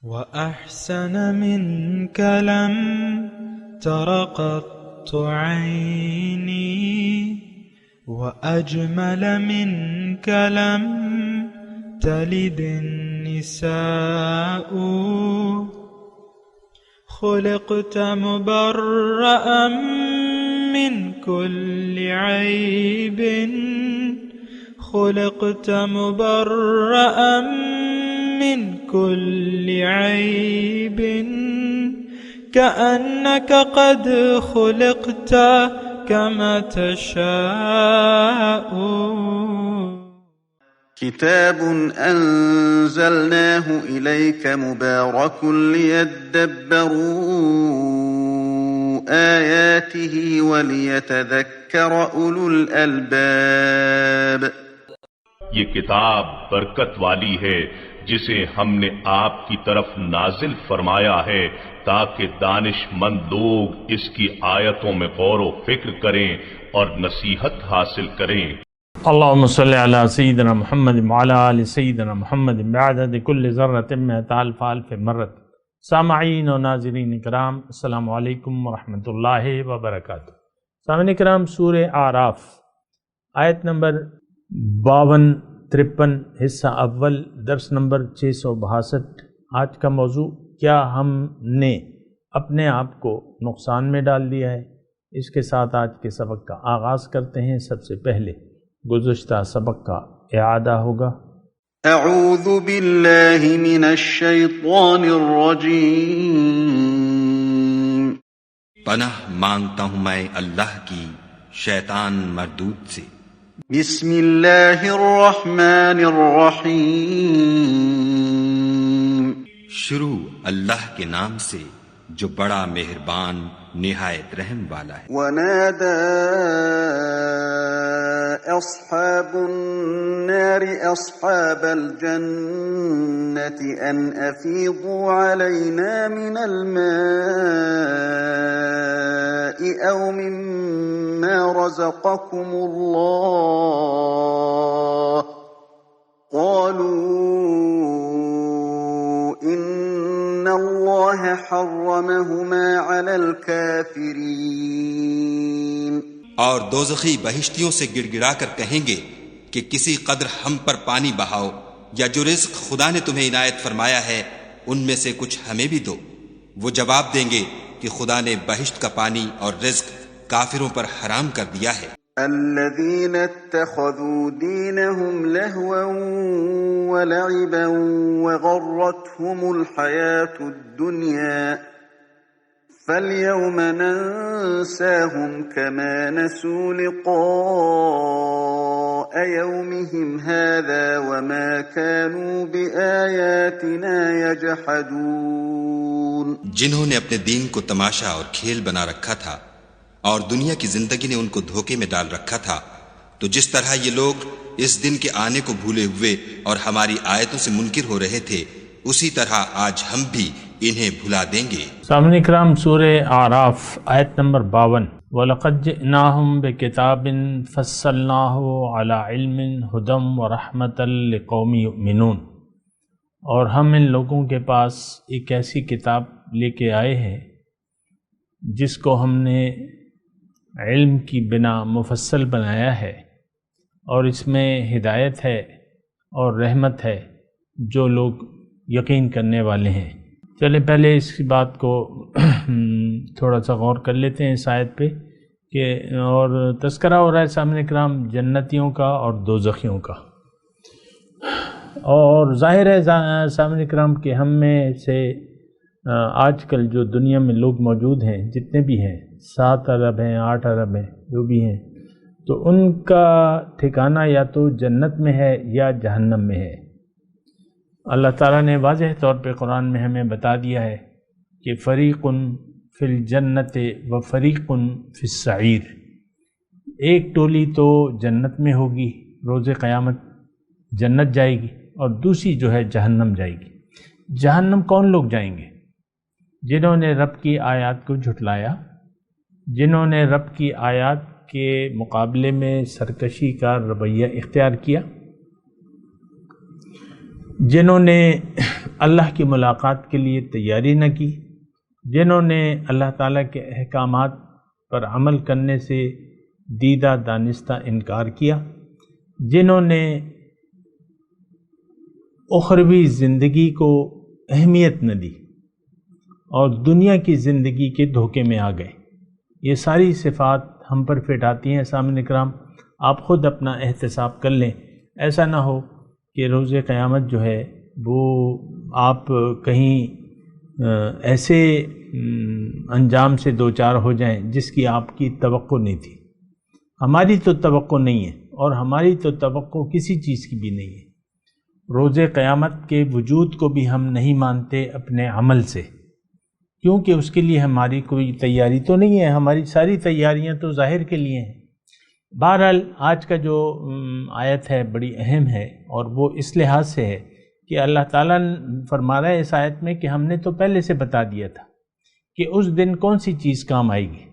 وأحسن منك لم تر قط عيني وأجمل منك لم تلد النساء خلقت مبرأ من كل عيب خلقت مبرأ من كل عيب كأنك قد خلقت كما تشاء. كتاب أنزلناه إليك مبارك ليدبروا آياته وليتذكر أولو الألباب. یہ کتاب برکت والی ہے جسے ہم نے آپ کی طرف نازل فرمایا ہے تاکہ دانش مند لوگ اس کی آیتوں میں غور و فکر کریں اور نصیحت حاصل کریں. اللہم صلی علی سیدنا محمد وعلی آل سیدنا محمد بعدد کل ذرۃ مئۃ الف الف مرۃ. سامعین و ناظرین کرام، السلام علیکم ورحمۃ اللہ وبرکاتہ. سامعین کرام، سورہ اعراف آیت نمبر 52-53 حصہ اول، درس نمبر 662. آج کا موضوع، کیا ہم نے اپنے آپ کو نقصان میں ڈال دیا ہے؟ اس کے ساتھ آج کے سبق کا آغاز کرتے ہیں. سب سے پہلے گزشتہ سبق کا اعادہ ہوگا. اعوذ باللہ من الشیطان الرجیم. پناہ مانگتا ہوں میں اللہ کی شیطان مردود سے. بسم اللہ الرحمن الرحیم. شروع اللہ کے نام سے جو بڑا مہربان نہایت رحم والا ہے. ونادى أصحاب النار أصحاب الجنة أن أفيضوا علينا من الماء أو مما رزقكم الله قالوا إن الله حرمهما على الكافرين. اور دوزخی بہشتیوں سے گڑ گڑا کر کہیں گے کہ کسی قدر ہم پر پانی بہاؤ، یا جو رزق خدا نے تمہیں عنایت فرمایا ہے ان میں سے کچھ ہمیں بھی دو. وہ جواب دیں گے کہ خدا نے بہشت کا پانی اور رزق کافروں پر حرام کر دیا ہے. الذين اتخذوا دينهم لهوا ولعبا وغرتهم الحياة الدنيا فاليوم ننساهم كما نسوا لقاء يومهم هذا وما كانوا بآياتنا يجحدون. جنہوں نے اپنے دین کو تماشا اور کھیل بنا رکھا تھا اور دنیا کی زندگی نے ان کو دھوکے میں ڈال رکھا تھا، تو جس طرح یہ لوگ اس دن کے آنے کو بھولے ہوئے اور ہماری آیتوں سے منکر ہو رہے تھے، اسی طرح آج ہم بھی انہیں بھلا دیں گے. سامعین کرام، سورہ اعراف آیت نمبر 52. وَلَقَدْ جِئْنَاهُمْ بِكِتَابٍ فَصَّلْنَاهُ عَلَى عِلْمٍ هُدًى وَرَحْمَةً لِقَوْمٍ يُؤْمِنُونَ. اور ہم ان لوگوں کے پاس ایک ایسی کتاب لے کے آئے ہیں جس کو ہم نے علم کی بنا مفصل بنایا ہے، اور اس میں ہدایت ہے اور رحمت ہے جو لوگ یقین کرنے والے ہیں. چلے پہلے اس کی بات کو تھوڑا سا غور کر لیتے ہیں اس آیت پہ کہ، اور تذکرہ ہو رہا ہے سامنے کرام جنتیوں کا اور دوزخیوں کا. اور ظاہر ہے سامنے کرام کہ ہم میں سے آج کل جو دنیا میں لوگ موجود ہیں، جتنے بھی ہیں، 7 ارب ہیں، 8 ارب ہیں، جو بھی ہیں، تو ان کا ٹھکانہ یا تو جنت میں ہے یا جہنم میں ہے. اللہ تعالیٰ نے واضح طور پہ قرآن میں ہمیں بتا دیا ہے کہ فریق فی الجنت و فریق فی السعیر. ایک ٹولی تو جنت میں ہوگی، روز قیامت جنت جائے گی، اور دوسری جو ہے جہنم جائے گی. جہنم کون لوگ جائیں گے؟ جنہوں نے رب کی آیات کو جھٹلایا، جنہوں نے رب کی آیات کے مقابلے میں سرکشی کا رویہ اختیار کیا، جنہوں نے اللہ کی ملاقات کے لیے تیاری نہ کی، جنہوں نے اللہ تعالیٰ کے احکامات پر عمل کرنے سے دیدہ دانستہ انکار کیا، جنہوں نے اخروی زندگی کو اہمیت نہ دی اور دنیا کی زندگی کے دھوکے میں آ گئے۔ یہ ساری صفات ہم پر فٹ آتی ہیں۔ سامعین کرام، آپ خود اپنا احتساب کر لیں، ایسا نہ ہو کہ روز قیامت جو ہے وہ آپ کہیں ایسے انجام سے دوچار ہو جائیں جس کی آپ کی توقع نہیں تھی۔ ہماری تو توقع نہیں ہے، اور ہماری تو توقع کسی چیز کی بھی نہیں ہے۔ روز قیامت کے وجود کو بھی ہم نہیں مانتے اپنے عمل سے، کیونکہ اس کے لیے ہماری کوئی تیاری تو نہیں ہے، ہماری ساری تیاریاں تو ظاہر کے لیے ہیں۔ بہرحال آج کا جو آیت ہے بڑی اہم ہے، اور وہ اس لحاظ سے ہے کہ اللہ تعالیٰ فرما رہا ہے اس آیت میں کہ ہم نے تو پہلے سے بتا دیا تھا کہ اس دن کون سی چیز کام آئے گی۔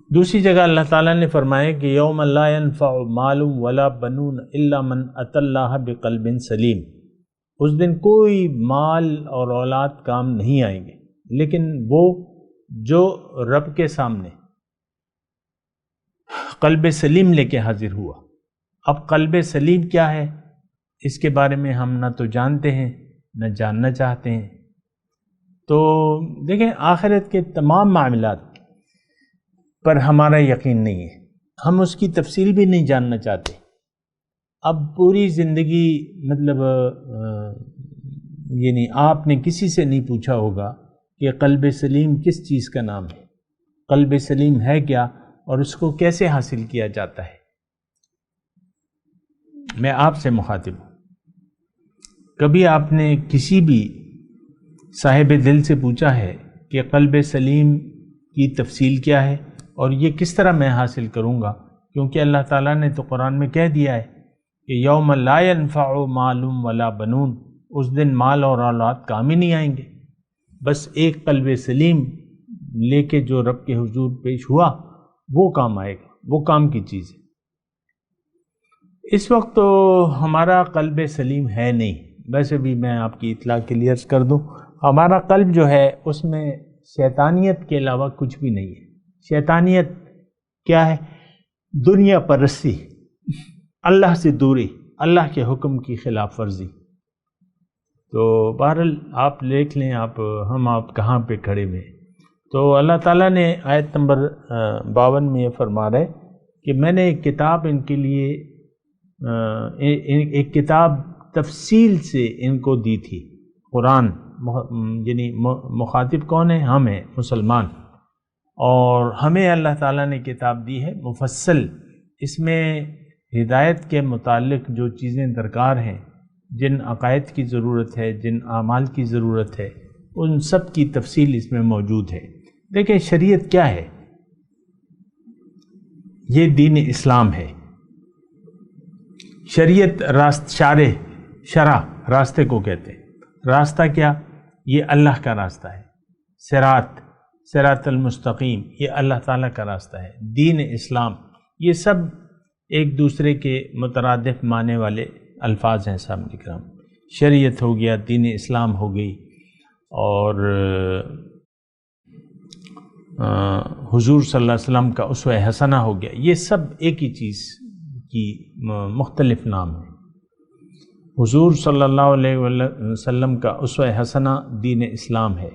دوسری جگہ اللہ تعالیٰ نے فرمایا کہ یوم لا ينفع مال ولا بنون الا من اتى اللہ بقلب سلیم، اس دن کوئی مال اور اولاد کام نہیں آئیں گے، لیکن وہ جو رب کے سامنے قلب سلیم لے کے حاضر ہوا۔ اب قلب سلیم کیا ہے، اس کے بارے میں ہم نہ تو جانتے ہیں نہ جاننا چاہتے ہیں۔ تو دیکھیں، آخرت کے تمام معاملات پر ہمارا یقین نہیں ہے، ہم اس کی تفصیل بھی نہیں جاننا چاہتے۔ اب پوری زندگی مطلب یعنی آپ نے کسی سے نہیں پوچھا ہوگا کہ قلب سلیم کس چیز کا نام ہے، قلب سلیم ہے کیا، اور اس کو کیسے حاصل کیا جاتا ہے۔ میں آپ سے مخاطب ہوں، کبھی آپ نے کسی بھی صاحب دل سے پوچھا ہے کہ قلب سلیم کی تفصیل کیا ہے اور یہ کس طرح میں حاصل کروں گا؟ کیونکہ اللہ تعالیٰ نے تو قرآن میں کہہ دیا ہے کہ یوم لا ينفع مال ولا بنون، اس دن مال اور اولاد کام ہی نہیں آئیں گے، بس ایک قلب سلیم لے کے جو رب کے حضور پیش ہوا وہ کام آئے گا، وہ کام کی چیز ہے۔ اس وقت تو ہمارا قلب سلیم ہے نہیں۔ ویسے بھی میں آپ کی اطلاع کے لیے عرض کر دوں، ہمارا قلب جو ہے اس میں شیطانیت کے علاوہ کچھ بھی نہیں ہے۔ شیطانیت کیا ہے؟ دنیا پرستی، اللہ سے دوری، اللہ کے حکم کی خلاف ورزی۔ تو بہرحال آپ دیکھ لیں ہم آپ کہاں پہ کھڑے ہوئے۔ تو اللہ تعالیٰ نے آیت نمبر 52 میں یہ فرما رہا ہے کہ میں نے ایک کتاب ان کے لیے ایک کتاب تفصیل سے ان کو دی تھی، قرآن، یعنی مخاطب کون ہے؟ ہم ہیں، مسلمان، اور ہمیں اللہ تعالیٰ نے کتاب دی ہے مفصل۔ اس میں ہدایت کے متعلق جو چیزیں درکار ہیں، جن عقائد کی ضرورت ہے، جن اعمال کی ضرورت ہے، ان سب کی تفصیل اس میں موجود ہے۔ دیکھیں شریعت کیا ہے، یہ دین اسلام ہے۔ شریعت شرع راستے کو کہتے ہیں۔ راستہ کیا؟ یہ اللہ کا راستہ ہے۔ صراط المستقیم، یہ اللہ تعالیٰ کا راستہ ہے۔ دین اسلام، یہ سب ایک دوسرے کے مترادف معنی والے الفاظ ہیں سامنے کرام۔ شریعت ہو گیا، دین اسلام ہو گئی، اور حضور صلی اللہ علیہ وسلم کا اسوہ حسنہ ہو گیا، یہ سب ایک ہی چیز کی مختلف نام ہیں۔ حضور صلی اللہ علیہ وسلم کا اسوہ حسنہ دین اسلام ہے،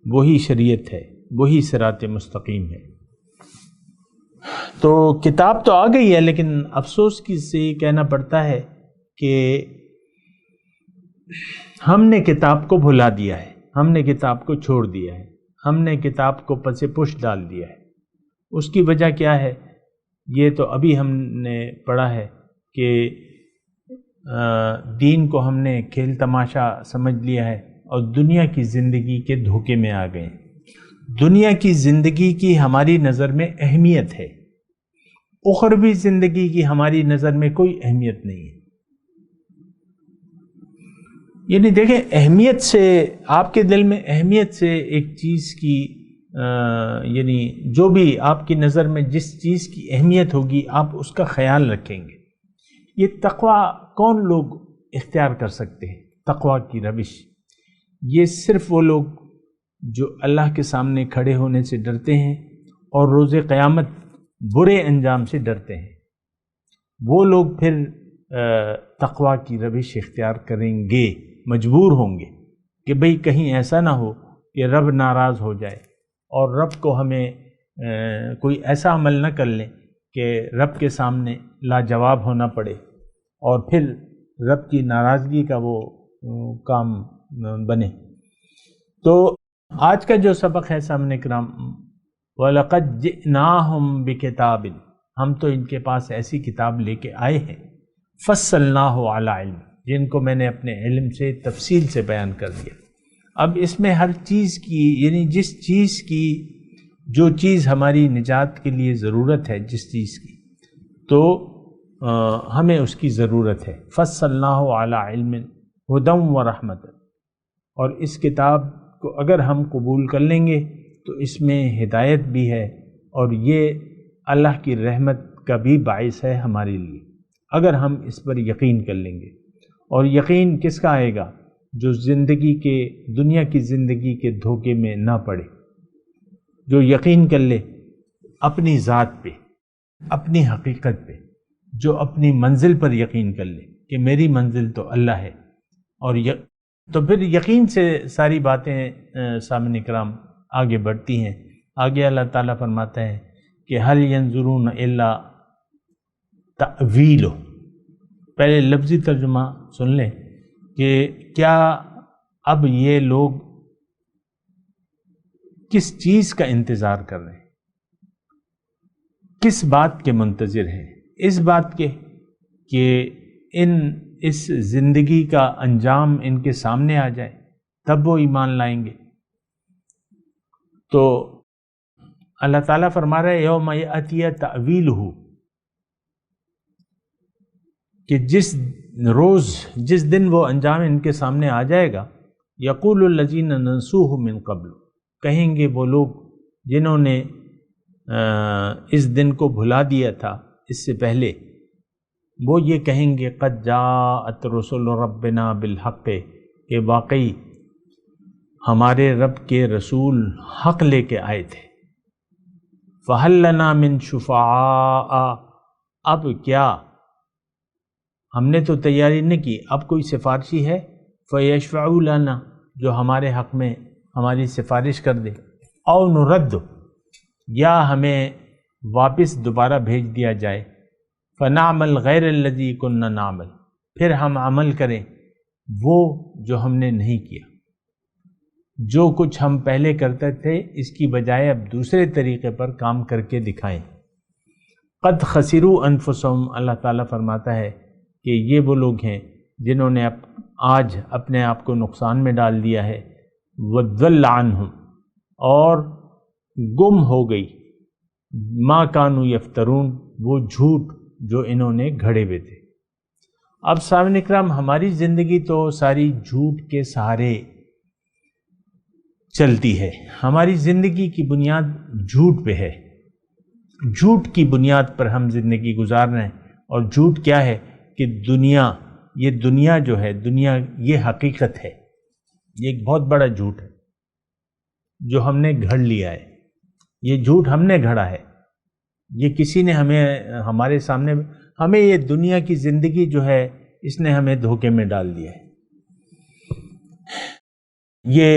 وہی شریعت ہے، وہی صراط مستقیم ہے۔ تو کتاب تو آ گئی ہے، لیکن افسوس کی سے یہ کہنا پڑتا ہے کہ ہم نے کتاب کو بھلا دیا ہے، ہم نے کتاب کو چھوڑ دیا ہے، ہم نے کتاب کو پس پش ڈال دیا ہے۔ اس کی وجہ کیا ہے؟ یہ تو ابھی ہم نے پڑھا ہے کہ دین کو ہم نے کھیل تماشا سمجھ لیا ہے اور دنیا کی زندگی کے دھوکے میں آ گئے۔ دنیا کی زندگی کی ہماری نظر میں اہمیت ہے، اخروی زندگی کی ہماری نظر میں کوئی اہمیت نہیں ہے۔ یعنی دیکھیں، اہمیت سے آپ کے دل میں اہمیت سے ایک چیز کی یعنی جو بھی آپ کی نظر میں جس چیز کی اہمیت ہوگی آپ اس کا خیال رکھیں گے۔ یہ تقویٰ کون لوگ اختیار کر سکتے ہیں تقویٰ کی روش۔ یہ صرف وہ لوگ جو اللہ کے سامنے کھڑے ہونے سے ڈرتے ہیں اور روز قیامت برے انجام سے ڈرتے ہیں، وہ لوگ پھر تقویٰ کی روش اختیار کریں گے، مجبور ہوں گے کہ بھئی کہیں ایسا نہ ہو کہ رب ناراض ہو جائے اور رب کو ہمیں کوئی ایسا عمل نہ کر لیں کہ رب کے سامنے لاجواب ہونا پڑے اور پھر رب کی ناراضگی کا وہ کام بنے۔ تو آج کا جو سبق ہے سامعین کرام، وَلَقَدْ جِئْنَاهُمْ بِكِتَابٍ، ہم تو ان کے پاس ایسی کتاب لے کے آئے ہیں، فَصَّلْنَاهُ عَلَى عِلْمٍ، جن کو میں نے اپنے علم سے تفصیل سے بیان کر دیا۔ اب اس میں ہر چیز کی، یعنی جس چیز کی، جو چیز ہماری نجات کے لیے ضرورت ہے، جس چیز کی، تو ہمیں اس کی ضرورت ہے۔ فَصَّلْنَاهُ عَلَى عِلْمٍ هُدًى وَرَحْمَةً، اور اس کتاب کو اگر ہم قبول کر لیں گے تو اس میں ہدایت بھی ہے اور یہ اللہ کی رحمت کا بھی باعث ہے ہمارے لیے، اگر ہم اس پر یقین کر لیں گے۔ اور یقین کس کا آئے گا؟ جو زندگی کے، دنیا کی زندگی کے دھوکے میں نہ پڑے، جو یقین کر لے اپنی ذات پہ، اپنی حقیقت پہ، جو اپنی منزل پر یقین کر لے کہ میری منزل تو اللہ ہے، اور تو پھر یقین سے ساری باتیں سامعین کرام آگے بڑھتی ہیں۔ آگے اللہ تعالیٰ فرماتا ہے کہ هل ينظرون الا تأویلہ، پہلے لفظی ترجمہ سن لیں کہ کیا اب یہ لوگ کس چیز کا انتظار کر رہے ہیں، کس بات کے منتظر ہیں؟ اس بات کے کہ اس زندگی کا انجام ان کے سامنے آ جائے تب وہ ایمان لائیں گے۔ تو اللہ تعالیٰ فرما رہا ہے یوم یأتی تأویلہ، کہ جس روز، جس دن وہ انجام ان کے سامنے آ جائے گا، یقول الذین نسوہ من قبل، کہیں گے وہ لوگ جنہوں نے اس دن کو بھلا دیا تھا اس سے پہلے، وہ یہ کہیں گے قد جاءت رسل ربنا بالحق، کہ واقعی ہمارے رب کے رسول حق لے کے آئے تھے۔ فہل لنا من شفعاء، اب کیا ہم نے تو تیاری نہیں کی، اب کوئی سفارشی ہے؟ فیشفعوا لنا، جو ہمارے حق میں ہماری سفارش کر دے، او نرد، یا ہمیں واپس دوبارہ بھیج دیا جائے، فنعمل غیر الذی کنا نعمل، پھر ہم عمل کریں وہ جو ہم نے نہیں کیا، جو کچھ ہم پہلے کرتے تھے اس کی بجائے اب دوسرے طریقے پر کام کر کے دکھائیں۔ قد خسروا انفسهم، اللہ تعالیٰ فرماتا ہے کہ یہ وہ لوگ ہیں جنہوں نے آج اپنے آپ کو نقصان میں ڈال دیا ہے، وضل عنہم، اور گم ہو گئی، ما کانوا یفترون، وہ جھوٹ جو انہوں نے گھڑے ہوئے تھے۔ اب سامعین اکرام، ہماری زندگی تو ساری جھوٹ کے سہارے چلتی ہے، ہماری زندگی کی بنیاد جھوٹ پہ ہے، جھوٹ کی بنیاد پر ہم زندگی گزار رہے ہیں۔ اور جھوٹ کیا ہے کہ دنیا، یہ دنیا جو ہے، دنیا یہ حقیقت ہے، یہ ایک بہت بڑا جھوٹ ہے جو ہم نے گھڑ لیا ہے، یہ جھوٹ ہم نے گھڑا ہے، یہ کسی نے ہمارے سامنے، ہمیں یہ دنیا کی زندگی جو ہے اس نے ہمیں دھوکے میں ڈال دیا ہے۔ یہ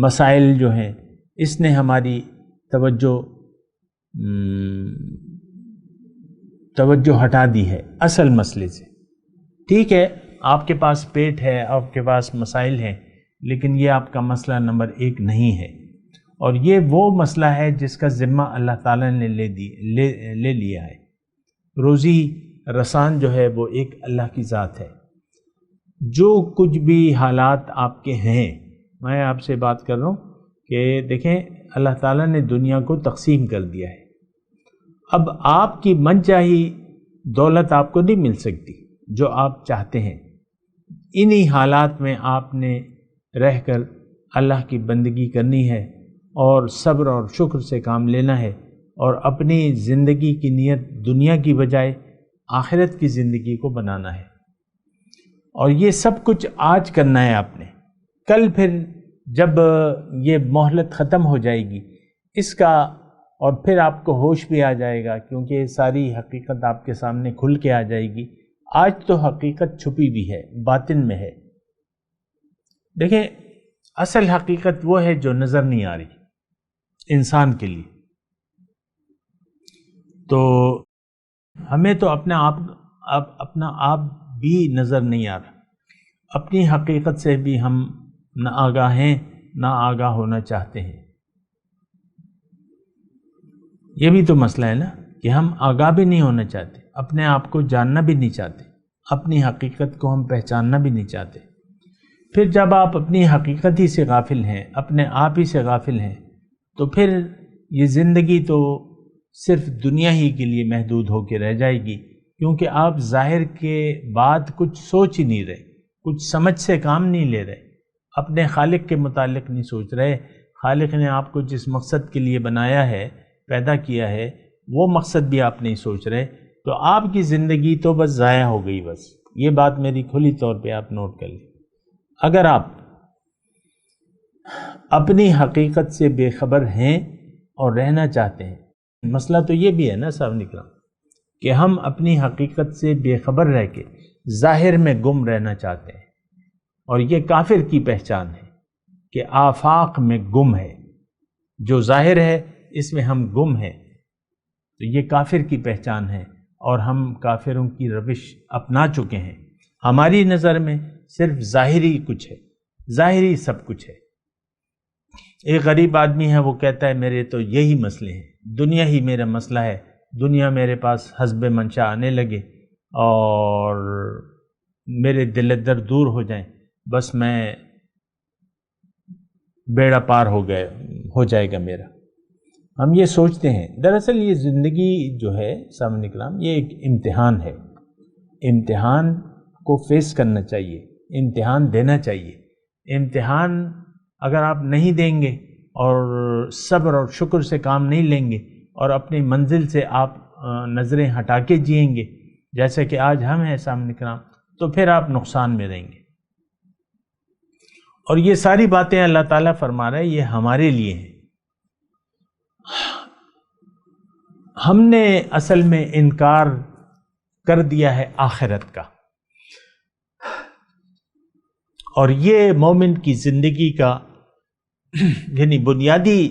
مسائل جو ہیں اس نے ہماری توجہ ہٹا دی ہے اصل مسئلے سے۔ ٹھیک ہے، آپ کے پاس پیٹ ہے، آپ کے پاس مسائل ہیں، لیکن یہ آپ کا مسئلہ نمبر 1 نہیں ہے، اور یہ وہ مسئلہ ہے جس کا ذمہ اللہ تعالیٰ نے لے لیا ہے۔ روزی رسان جو ہے وہ ایک اللہ کی ذات ہے۔ جو کچھ بھی حالات آپ کے ہیں، میں آپ سے بات کر رہا ہوں کہ دیکھیں اللہ تعالیٰ نے دنیا کو تقسیم کر دیا ہے۔ اب آپ کی من چاہی دولت آپ کو نہیں مل سکتی جو آپ چاہتے ہیں، انہی حالات میں آپ نے رہ کر اللہ کی بندگی کرنی ہے اور صبر اور شکر سے کام لینا ہے، اور اپنی زندگی کی نیت دنیا کی بجائے آخرت کی زندگی کو بنانا ہے۔ اور یہ سب کچھ آج کرنا ہے آپ نے. کل پھر جب یہ مہلت ختم ہو جائے گی اس کا، اور پھر آپ کو ہوش بھی آ جائے گا، کیونکہ ساری حقیقت آپ کے سامنے کھل کے آ جائے گی. آج تو حقیقت چھپی بھی ہے، باطن میں ہے. دیکھیں اصل حقیقت وہ ہے جو نظر نہیں آ رہی انسان کے لیے. تو ہمیں تو اپنا آپ بھی نظر نہیں آ رہا. اپنی حقیقت سے بھی ہم نہ آگاہ ہیں، نہ آگاہ ہونا چاہتے ہیں. یہ بھی تو مسئلہ ہے نا کہ ہم آگاہ بھی نہیں ہونا چاہتے، اپنے آپ کو جاننا بھی نہیں چاہتے، اپنی حقیقت کو ہم پہچاننا بھی نہیں چاہتے. پھر جب آپ اپنی حقیقت ہی سے غافل ہیں، اپنے آپ ہی سے غافل ہیں، تو پھر یہ زندگی تو صرف دنیا ہی کے لیے محدود ہو کے رہ جائے گی، کیونکہ آپ ظاہر کے بعد کچھ سوچ ہی نہیں رہے، کچھ سمجھ سے کام نہیں لے رہے، اپنے خالق کے متعلق نہیں سوچ رہے. خالق نے آپ کو جس مقصد کے لیے بنایا ہے، پیدا کیا ہے، وہ مقصد بھی آپ نہیں سوچ رہے. تو آپ کی زندگی تو بس ضائع ہو گئی. بس یہ بات میری کھلی طور پہ آپ نوٹ کر لیں. اگر آپ اپنی حقیقت سے بے خبر ہیں اور رہنا چاہتے ہیں، مسئلہ تو یہ بھی ہے نا سامنے کرام کہ ہم اپنی حقیقت سے بے خبر رہ کے ظاہر میں گم رہنا چاہتے ہیں، اور یہ کافر کی پہچان ہے کہ آفاق میں گم ہے. جو ظاہر ہے اس میں ہم گم ہیں. تو یہ کافر کی پہچان ہے، اور ہم کافروں کی روش اپنا چکے ہیں. ہماری نظر میں صرف ظاہری کچھ ہے، ظاہری سب کچھ ہے. ایک غریب آدمی ہے، وہ کہتا ہے میرے تو یہی مسئلے ہیں، دنیا ہی میرا مسئلہ ہے، دنیا میرے پاس حسب منشا آنے لگے اور میرے دل درد دور ہو جائیں، بس میں بیڑا پار ہو جائے گا میرا. ہم یہ سوچتے ہیں. دراصل یہ زندگی جو ہے سامنے کرام، یہ ایک امتحان ہے. امتحان کو فیس کرنا چاہیے، امتحان دینا چاہیے. امتحان اگر آپ نہیں دیں گے اور صبر اور شکر سے کام نہیں لیں گے اور اپنی منزل سے آپ نظریں ہٹا کے جئیں گے جیسے کہ آج ہم ہیں سامنے کرام، تو پھر آپ نقصان میں رہیں گے. اور یہ ساری باتیں اللہ تعالیٰ فرما رہا ہے یہ ہمارے لیے ہیں. ہم نے اصل میں انکار کر دیا ہے آخرت کا، اور یہ مومن کی زندگی کا یعنی بنیادی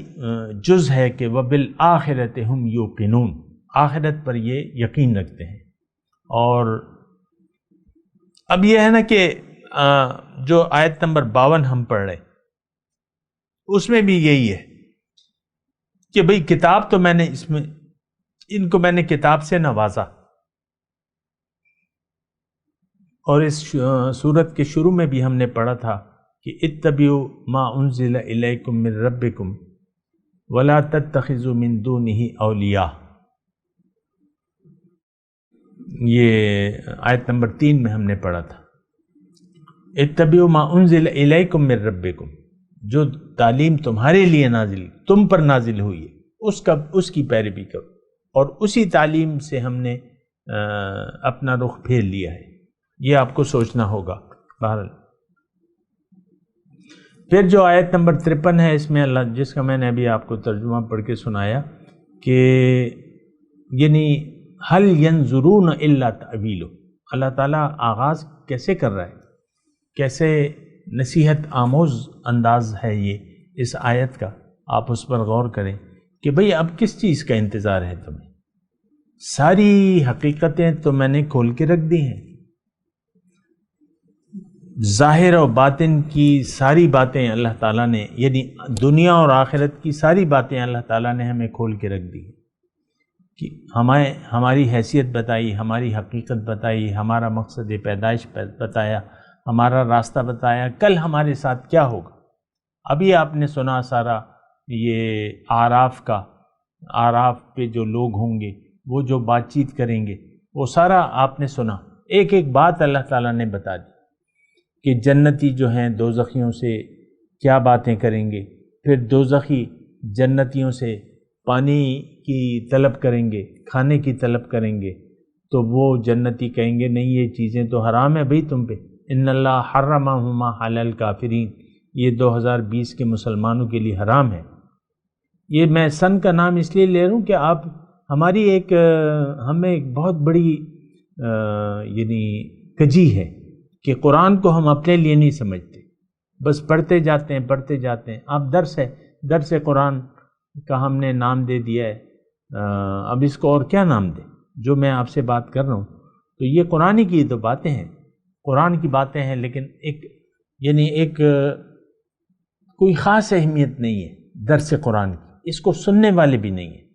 جز ہے کہ وَبِالْآخِرَةِ هُمْ يُوقِنُونَ، آخرت پر یہ یقین رکھتے ہیں. اور اب یہ ہے نا کہ جو آیت نمبر 52 ہم پڑھ رہے اس میں بھی یہی ہے کہ بھئی کتاب تو میں نے ان کو میں نے کتاب سے نوازا. اور اس سورت کے شروع میں بھی ہم نے پڑھا تھا کہ اتبعوا ما انزل الیکم من ربکم ولا تتخذوا من دونه اولیاء. یہ آیت نمبر 3 میں ہم نے پڑھا تھا اتبعوا ما انزل الیکم من ربکم، جو تعلیم تمہارے لیے نازل، تم پر نازل ہوئی ہے اس کی پیروی کرو. اور اسی تعلیم سے ہم نے اپنا رخ پھیر لیا ہے. یہ آپ کو سوچنا ہوگا. بہرحال پھر جو آیت نمبر 53 ہے، اس میں اللہ، جس کا میں نے ابھی آپ کو ترجمہ پڑھ کے سنایا، کہ یعنی هل ينظرون الا تأویلہ، اللہ تعالیٰ آغاز کیسے کر رہا ہے، کیسے نصیحت آموز انداز ہے یہ اس آیت کا. آپ اس پر غور کریں کہ بھئی اب کس چیز کا انتظار ہے تمہیں. ساری حقیقتیں تو میں نے کھول کے رکھ دی ہیں، ظاہر و باطن کی ساری باتیں اللہ تعالیٰ نے، یعنی دنیا اور آخرت کی ساری باتیں اللہ تعالیٰ نے ہمیں کھول کے رکھ دی کہ ہماری حیثیت بتائی، ہماری حقیقت بتائی، ہمارا مقصد پیدائش بتایا، ہمارا راستہ بتایا، کل ہمارے ساتھ کیا ہوگا. ابھی آپ نے سنا سارا یہ آراف پہ جو لوگ ہوں گے، وہ جو بات چیت کریں گے، وہ سارا آپ نے سنا. ایک ایک بات اللہ تعالیٰ نے بتا دی کہ جنتی جو ہیں دوزخیوں سے کیا باتیں کریں گے، پھر دوزخی جنتیوں سے پانی کی طلب کریں گے، کھانے کی طلب کریں گے، تو وہ جنتی کہیں گے نہیں یہ چیزیں تو حرام ہے بھئی تم پہ، ان اللہ حرمہما علی الکافرین، یہ 2020 کے مسلمانوں کے لیے حرام ہے۔ یہ میں سن کا نام اس لیے لے رہا ہوں کہ آپ ہماری ہمیں ایک بہت بڑی یعنی کجی ہے کہ قرآن کو ہم اپنے لیے نہیں سمجھتے، بس پڑھتے جاتے ہیں۔ اب درس قرآن کا ہم نے نام دے دیا ہے، اب اس کو اور کیا نام دیں؟ جو میں آپ سے بات کر رہا ہوں تو یہ قرآن کی تو باتیں ہیں، قرآن کی باتیں ہیں، لیکن ایک کوئی خاص اہمیت نہیں ہے درس قرآن کی، اس کو سننے والے بھی نہیں ہیں۔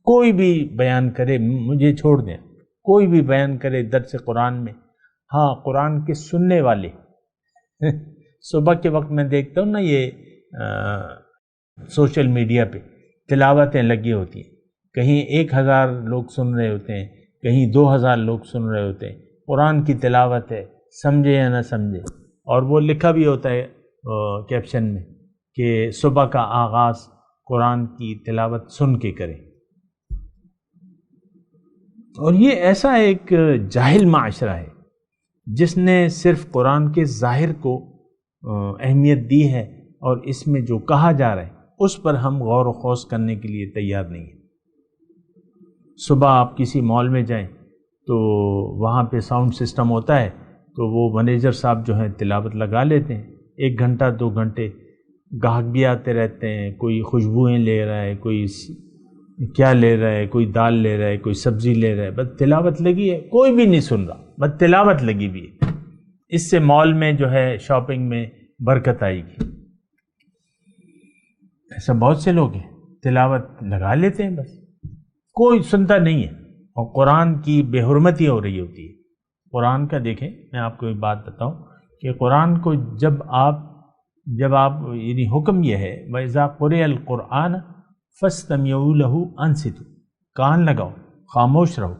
کوئی بھی بیان کرے، مجھے چھوڑ دیں، کوئی بھی بیان کرے درس قرآن میں، ہاں قرآن کے سننے والے صبح کے وقت میں دیکھتا ہوں نا، یہ سوشل میڈیا پہ تلاوتیں لگی ہوتی ہیں، کہیں 1000 لوگ سن رہے ہوتے ہیں، کہیں 2000 لوگ سن رہے ہوتے ہیں، قرآن کی تلاوت ہے، سمجھے یا نہ سمجھے، اور وہ لکھا بھی ہوتا ہے کیپشن میں کہ صبح کا آغاز قرآن کی تلاوت سن کے کریں۔ اور یہ ایسا ایک جاہل معاشرہ ہے جس نے صرف قرآن کے ظاہر کو اہمیت دی ہے، اور اس میں جو کہا جا رہا ہے اس پر ہم غور و خوض کرنے کے لیے تیار نہیں ہیں۔ صبح آپ کسی مال میں جائیں تو وہاں پہ ساؤنڈ سسٹم ہوتا ہے، تو وہ مینیجر صاحب جو ہیں تلاوت لگا لیتے ہیں، 1 گھنٹہ 2 گھنٹے، گاہک بھی آتے رہتے ہیں، کوئی خوشبوئیں لے رہا ہے، کوئی کیا لے رہا ہے، کوئی دال لے رہا ہے، کوئی سبزی لے رہا ہے، بس تلاوت لگی ہے، کوئی بھی نہیں سن رہا، بس تلاوت لگی بھی ہے۔ اس سے مال میں جو ہے شاپنگ میں برکت آئے گی۔ ایسا بہت سے لوگ ہیں، تلاوت لگا لیتے ہیں، بس کوئی سنتا نہیں ہے، اور قرآن کی بے حرمتی ہو رہی ہوتی ہے۔ قرآن کا دیکھیں، میں آپ کو ایک بات بتاؤں کہ قرآن کو جب آپ یعنی حکم یہ ہے وَإِذَا قُرِئَ الْقُرْآنَ فَاسْتَمِعُوا لَهُ أَنصِتُوا، کان لگاؤ، خاموش رہو،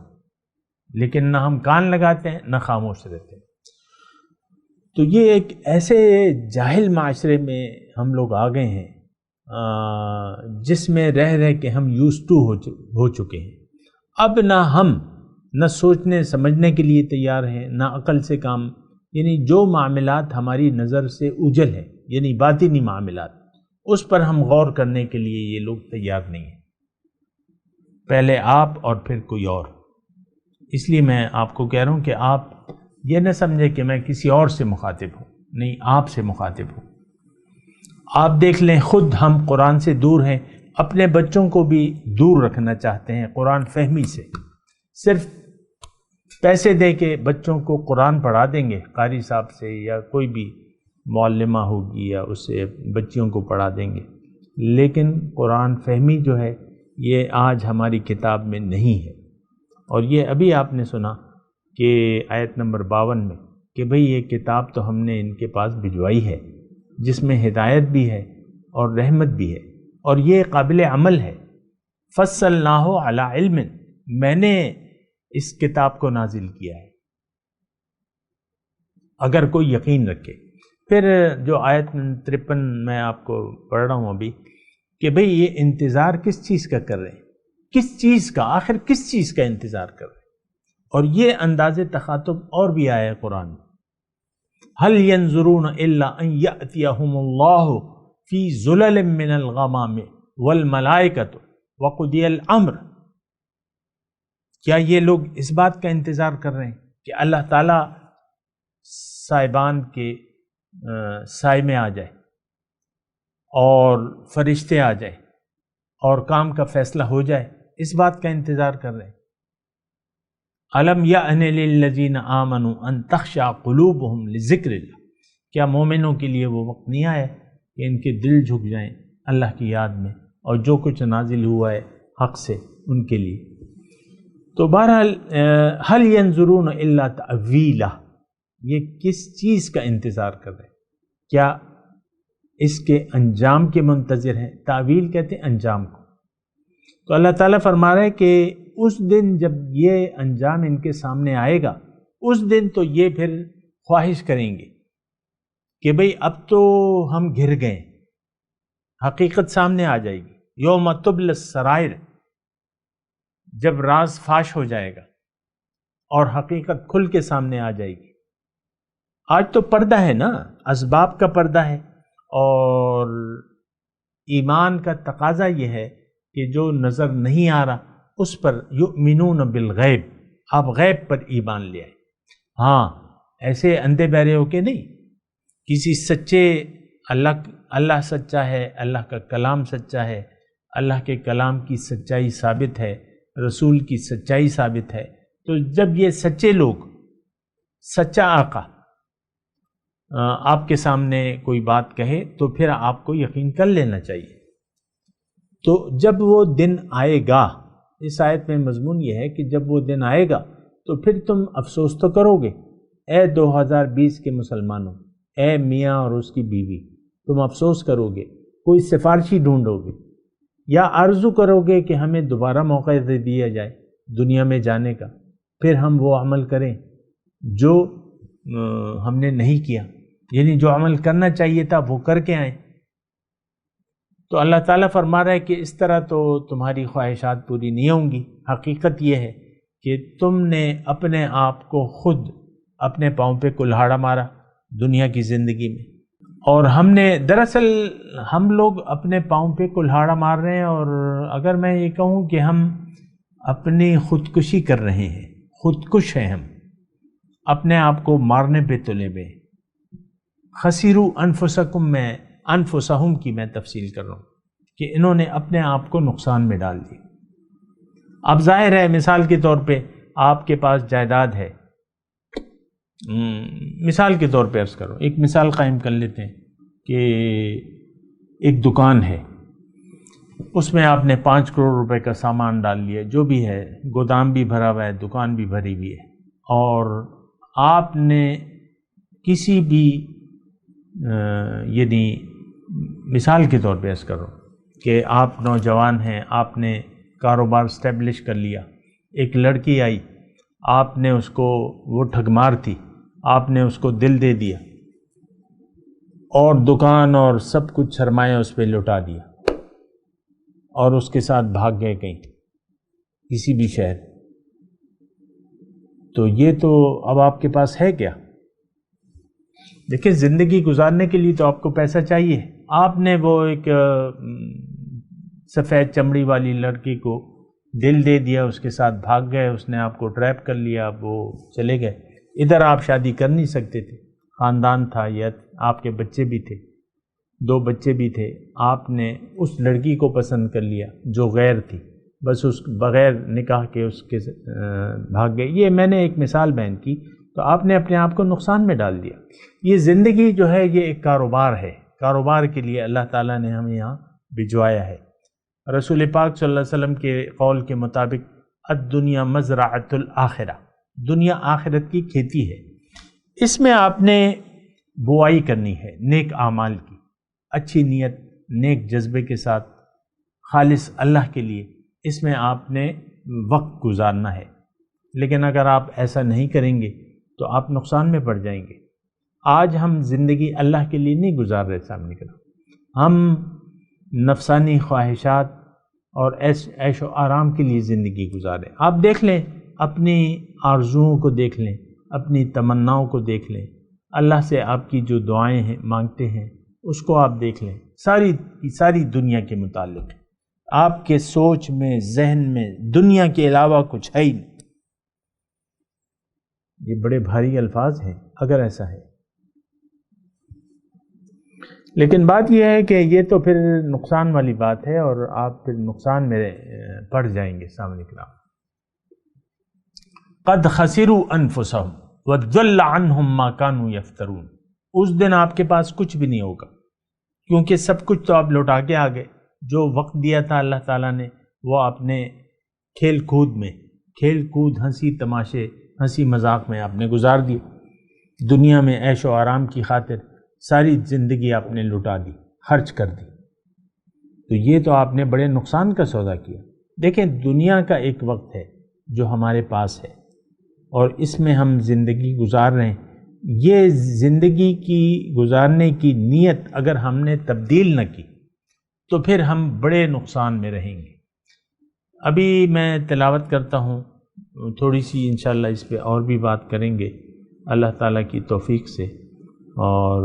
لیکن نہ ہم کان لگاتے ہیں نہ خاموش رہتے ہیں۔ تو یہ ایک ایسے جاہل معاشرے میں ہم لوگ آ گئے ہیں جس میں رہ کے ہم یوزڈ ٹو ہو چکے ہیں۔ اب نہ سوچنے سمجھنے کے لیے تیار ہیں، نہ عقل سے کام، یعنی جو معاملات ہماری نظر سے اوجھل ہیں، یعنی باطنی معاملات، اس پر ہم غور کرنے کے لیے یہ لوگ تیار نہیں ہیں، پہلے آپ اور پھر کوئی اور۔ اس لیے میں آپ کو کہہ رہا ہوں کہ آپ یہ نہ سمجھیں کہ میں کسی اور سے مخاطب ہوں، نہیں، آپ سے مخاطب ہوں۔ آپ دیکھ لیں، خود ہم قرآن سے دور ہیں، اپنے بچوں کو بھی دور رکھنا چاہتے ہیں قرآن فہمی سے، صرف پیسے دے کے بچوں کو قرآن پڑھا دیں گے قاری صاحب سے، یا کوئی بھی معلمہ ہوگی یا اس سے بچیوں کو پڑھا دیں گے، لیکن قرآن فہمی جو ہے یہ آج ہماری کتاب میں نہیں ہے۔ اور یہ ابھی آپ نے سنا کہ آیت نمبر 52 میں کہ بھئی یہ کتاب تو ہم نے ان کے پاس بھجوائی ہے جس میں ہدایت بھی ہے اور رحمت بھی ہے، اور یہ قابل عمل ہے۔ فصلناہ علی علم، میں نے اس کتاب کو نازل کیا ہے، اگر کوئی یقین رکھے۔ پھر جو آیت 53 میں آپ کو پڑھ رہا ہوں ابھی کہ بھئی یہ انتظار کس چیز کا کر رہے ہیں، کس چیز کا، آخر کس چیز کا انتظار کر رہے ہیں؟ اور یہ انداز تخاطب اور بھی آیا ہے قرآن میں، هل ينظرون الا ان ياتيهم الله في ظلل من الغمام والملائکۃ وقضی الامر، کیا یہ لوگ اس بات کا انتظار کر رہے ہیں کہ اللہ تعالیٰ صاحبان کے سائے میں آ جائے اور فرشتے آ جائے اور کام کا فیصلہ ہو جائے، اس بات کا انتظار کر رہے ہیں؟ الم یأن للذین آمنوا ان تخشع قلوبہم لذکر اللہ، کیا مومنوں کے لیے وہ وقت نہیں آیا کہ ان کے دل جھک جائیں اللہ کی یاد میں، اور جو کچھ نازل ہوا ہے حق سے ان کے لیے؟ تو بہرحال هل ينظرون الا تأویلہ، یہ کس چیز کا انتظار کر رہے ہیں؟ کیا اس کے انجام کے منتظر ہیں؟ تعویل کہتے ہیں انجام کو۔ تو اللہ تعالیٰ فرما رہا ہے کہ اس دن جب یہ انجام ان کے سامنے آئے گا، اس دن تو یہ پھر خواہش کریں گے کہ بھئی اب تو ہم گھر گئے، حقیقت سامنے آ جائے گی۔ یوم تبلی السرائر، جب راز فاش ہو جائے گا اور حقیقت کھل کے سامنے آ جائے گی۔ آج تو پردہ ہے نا، اسباب کا پردہ ہے، اور ایمان کا تقاضا یہ ہے کہ جو نظر نہیں آ رہا اس پر یؤمنون بالغیب، آپ غیب پر ایمان لے آئے۔ ہاں ایسے اندھے بہرے ہو کے نہیں، کسی سچے اللہ سچا ہے، اللہ کا کلام سچا ہے، اللہ کے کلام کی سچائی ثابت ہے، رسول کی سچائی ثابت ہے، تو جب یہ سچے لوگ، سچا آقا آپ کے سامنے کوئی بات کہے تو پھر آپ کو یقین کر لینا چاہیے۔ تو جب وہ دن آئے گا، اس آیت میں مضمون یہ ہے کہ جب وہ دن آئے گا تو پھر تم افسوس تو کرو گے، اے 2020 کے مسلمانوں، اے میاں اور اس کی بیوی، تم افسوس کرو گے، کوئی سفارشی ڈھونڈو گے یا آرزو کرو گے کہ ہمیں دوبارہ موقع دے دیا جائے دنیا میں جانے کا، پھر ہم وہ عمل کریں جو ہم نے نہیں کیا، یعنی جو عمل کرنا چاہیے تھا وہ کر کے آئیں۔ تو اللہ تعالیٰ فرما رہا ہے کہ اس طرح تو تمہاری خواہشات پوری نہیں ہوں گی۔ حقیقت یہ ہے کہ تم نے اپنے آپ کو خود اپنے پاؤں پہ کلہاڑا مارا دنیا کی زندگی میں، اور دراصل ہم لوگ اپنے پاؤں پہ کلہاڑا مار رہے ہیں، اور اگر میں یہ کہوں کہ ہم اپنی خودکشی کر رہے ہیں، خودکش ہیں، ہم اپنے آپ کو مارنے پہ تلے ہوئے۔ خسیرو انفسکم میں انفسہم کی میں تفصیل کر رہا ہوں کہ انہوں نے اپنے آپ کو نقصان میں ڈال دیا۔ اب ظاہر ہے مثال کے طور پہ آپ کے پاس جائیداد ہے، مثال کے طور پہ عرض کرو، ایک مثال قائم کر لیتے ہیں کہ ایک دکان ہے، اس میں آپ نے 5 کروڑ روپے کا سامان ڈال لیا، جو بھی ہے، گودام بھی بھرا ہوا ہے، دکان بھی بھری ہوئی ہے، اور آپ نے کسی بھی یعنی مثال کے طور پہ عرض کرو کہ آپ نوجوان ہیں، آپ نے کاروبار اسٹیبلش کر لیا، ایک لڑکی آئی، آپ نے اس کو، وہ ٹھگمار تھی، آپ نے اس کو دل دے دیا اور دکان اور سب کچھ سرمایہ اس پہ لٹا دیا اور اس کے ساتھ بھاگ گئے کہیں کسی بھی شہر۔ تو یہ تو اب آپ کے پاس ہے کیا؟ دیکھیں زندگی گزارنے کے لیے تو آپ کو پیسہ چاہیے۔ آپ نے وہ ایک سفید چمڑی والی لڑکی کو دل دے دیا، اس کے ساتھ بھاگ گئے، اس نے آپ کو ٹریپ کر لیا، وہ چلے گئے۔ ادھر آپ شادی کر نہیں سکتے تھے، خاندان تھا، یا آپ کے بچے بھی تھے، 2 بچے بھی تھے، آپ نے اس لڑکی کو پسند کر لیا جو غیر تھی، بس اس بغیر نکاح کے اس کے بھاگ گئے۔ یہ میں نے ایک مثال بیان کی، تو آپ نے اپنے آپ کو نقصان میں ڈال دیا۔ یہ زندگی جو ہے یہ ایک کاروبار ہے، کاروبار کے لیے اللہ تعالیٰ نے ہمیں یہاں بھجوایا ہے۔ رسول پاک صلی اللہ علیہ وسلم کے قول کے مطابق الدنیا مزرعۃ الآخرہ، دنیا آخرت کی کھیتی ہے، اس میں آپ نے بوائی کرنی ہے نیک اعمال کی، اچھی نیت، نیک جذبے کے ساتھ، خالص اللہ کے لیے، اس میں آپ نے وقت گزارنا ہے۔ لیکن اگر آپ ایسا نہیں کریں گے تو آپ نقصان میں پڑ جائیں گے۔ آج ہم زندگی اللہ کے لیے نہیں گزار رہے سامنے کی طرف، ہم نفسانی خواہشات اور عیش و آرام کے لیے زندگی گزاریں۔ آپ دیکھ لیں، اپنی آرزوؤں کو دیکھ لیں، اپنی تمناؤں کو دیکھ لیں، اللہ سے آپ کی جو دعائیں ہیں مانگتے ہیں اس کو آپ دیکھ لیں، ساری دنیا کے متعلق آپ کے سوچ میں، ذہن میں دنیا کے علاوہ کچھ ہے ہی نہیں۔ یہ بڑے بھاری الفاظ ہیں اگر ایسا ہے، لیکن بات یہ ہے کہ یہ تو پھر نقصان والی بات ہے، اور آپ پھر نقصان میں پڑ جائیں گے۔ سامنے کرام قد خسروا انفسهم وضل عنهم ما كانوا يفترون، اس دن آپ کے پاس کچھ بھی نہیں ہوگا، کیونکہ سب کچھ تو آپ لوٹا کے آ گئے۔ جو وقت دیا تھا اللہ تعالیٰ نے وہ آپ نے کھیل کود ہنسی تماشے، ہنسی مذاق میں آپ نے گزار دی، دنیا میں عیش و آرام کی خاطر ساری زندگی آپ نے لٹا دی، خرچ کر دی۔ تو یہ تو آپ نے بڑے نقصان کا سودا کیا۔ دیکھیں دنیا کا ایک وقت ہے جو ہمارے پاس ہے، اور اس میں ہم زندگی گزار رہے ہیں۔ یہ زندگی کی گزارنے کی نیت اگر ہم نے تبدیل نہ کی تو پھر ہم بڑے نقصان میں رہیں گے۔ ابھی میں تلاوت کرتا ہوں، تھوڑی سی انشاءاللہ اس پہ اور بھی بات کریں گے اللہ تعالیٰ کی توفیق سے۔ اور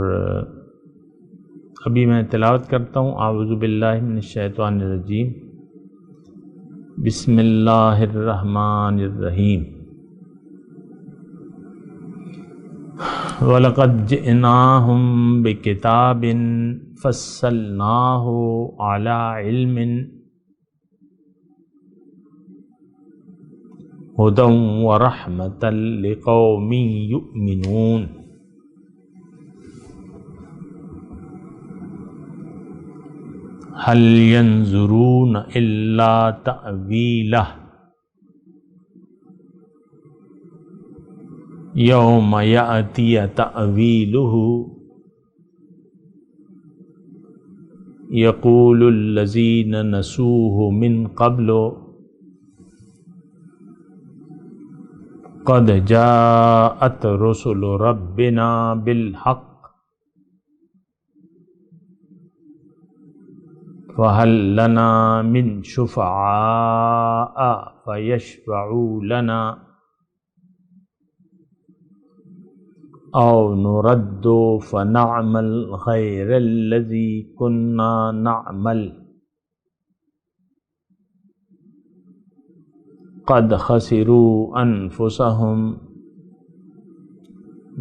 ابھی میں تلاوت کرتا ہوں. اعوذ باللہ من الشیطان الرجیم. بسم اللہ الرحمن الرحیم. وَلَقَدْ جِئْنَاهُمْ بِكِتَابٍ فَصَّلْنَاهُ عَلَى عِلْمٍ هُدًى وَرَحْمَةً لِقَوْمٍ يُؤْمِنُونَ. هل ينظرون إلا تأويله يوم يأتي تأويله يقول الذين نسوه من قبل قد جاءت رسل ربنا بالحق فَهَلْ لَنَا مِنْ شُفَعَاءَ فَيَشْفَعُوا لَنَا أَوْ نُرَدُّ فَنَعْمَلْ غَيْرَ الَّذِي كُنَّا نَعْمَلُ قَدْ خَسِرُوا أَنفُسَهُمْ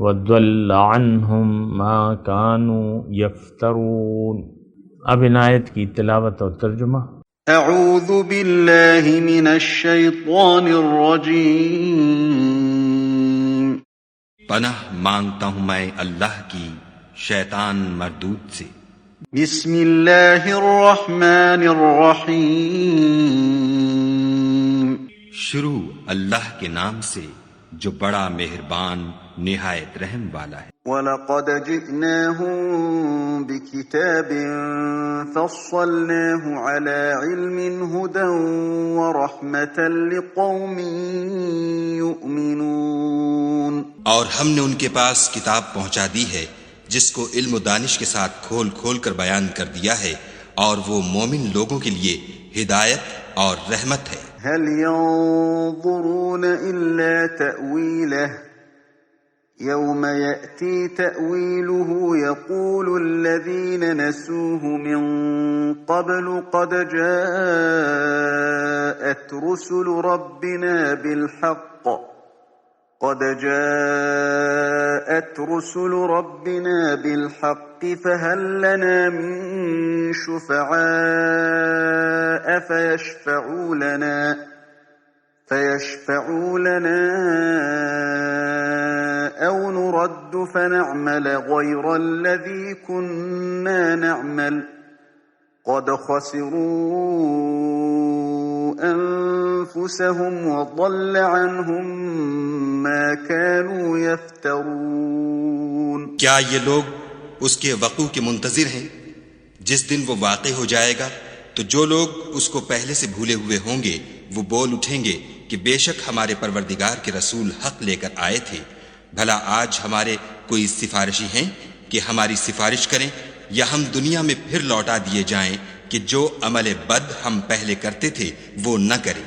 وَضَلَّ عَنْهُمْ مَا كَانُوا يَفْتَرُونَ. اب ان آیت کی تلاوت اور ترجمہ. اعوذ باللہ من الشیطان الرجیم. پناہ مانگتا ہوں میں اللہ کی شیطان مردود سے. بسم اللہ الرحمن الرحیم. شروع اللہ کے نام سے جو بڑا مہربان نہایت رحم والا ہے. وَلَقَدْ جِئْنَاهُمْ بِكِتَابٍ فَصَّلْنَاهُ عَلَى عِلْمٍ هُدًى وَرَحْمَةً لِقَوْمٍ يُؤْمِنُونَ. اور ہم نے ان کے پاس کتاب پہنچا دی ہے جس کو علم و دانش کے ساتھ کھول کھول کر بیان کر دیا ہے، اور وہ مومن لوگوں کے لیے ہدایت اور رحمت ہے. هَلْ يَنظُرُونَ إِلَّا تَأْوِيلَهُ يوم يأتي تأويله يقول الذين نسوه من قبل قد جاءت رسل ربنا بالحق فهل لنا من شفعاء فيشفعوا لنا أو نرد فنعمل غير الذي كنا نعمل قد خسروا أنفسهم وضل عنهم ما كانوا يفترون. کیا یہ لوگ اس کے وقوع کے منتظر ہیں؟ جس دن وہ واقع ہو جائے گا تو جو لوگ اس کو پہلے سے بھولے ہوئے ہوں گے وہ بول اٹھیں گے کہ بے شک ہمارے پروردگار کے رسول حق لے کر آئے تھے. بھلا آج ہمارے کوئی سفارشی ہیں کہ ہماری سفارش کریں، یا ہم دنیا میں پھر لوٹا دیے جائیں کہ جو عمل بد ہم پہلے کرتے تھے وہ نہ کریں،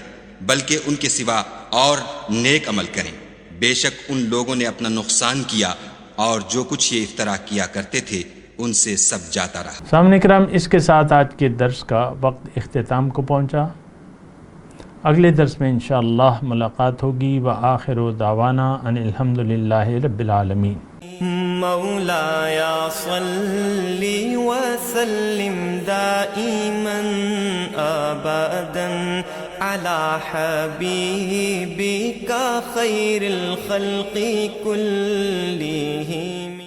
بلکہ ان کے سوا اور نیک عمل کریں. بے شک ان لوگوں نے اپنا نقصان کیا اور جو کچھ یہ افطرا کیا کرتے تھے ان سے سب جاتا رہا. سامعین کرام، اس کے ساتھ آج کے درس کا وقت اختتام کو پہنچا. اگلے درس میں انشاءاللہ ملاقات ہوگی. وآخر دعوانا ان الحمدللہ رب العالمین. مولایا صلی وسلم دائما ابدا على حبیبک خیر الخلق كلهم.